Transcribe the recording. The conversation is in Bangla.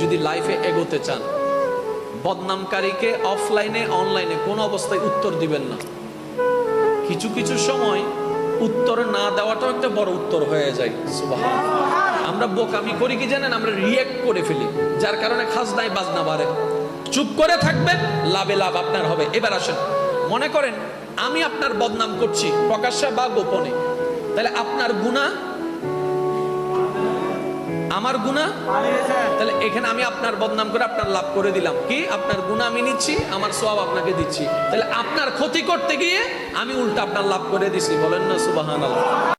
যদি লাইফে এগোতে চান, বদনামকারীকে অফলাইনে অনলাইনে কোনো অবস্থায় উত্তর দিবেন না। কিছু কিছু সময় উত্তর না দেওয়াটাও একটা বড় উত্তর হয়ে যায়। সুবহানাল্লাহ। আমরা বোকামি করি কি জানেন, আমরা রিয়েক্ট করে ফেলি, যার কারণে খাজনায় বাজনা বাড়ে। চুপ করে থাকবেন, লাভে লাভ আপনার হবে। এবার আসেন, মনে করেন আমি আপনার বদনাম করছি প্রকাশ্যে বা গোপনে, তাহলে আপনার গুনাহ আমার গুনাহ, তাহলে এখানে আমি আপনার বদনাম করে আপনার লাভ করে দিলাম কি, আপনার গুনাহ আমি নিচ্ছি, আমার সওয়াব আপনাকে দিচ্ছি। তাহলে আপনার ক্ষতি করতে গিয়ে আমি উল্টা আপনার লাভ করে দিছি। বলেন না সুবহানাল্লাহ।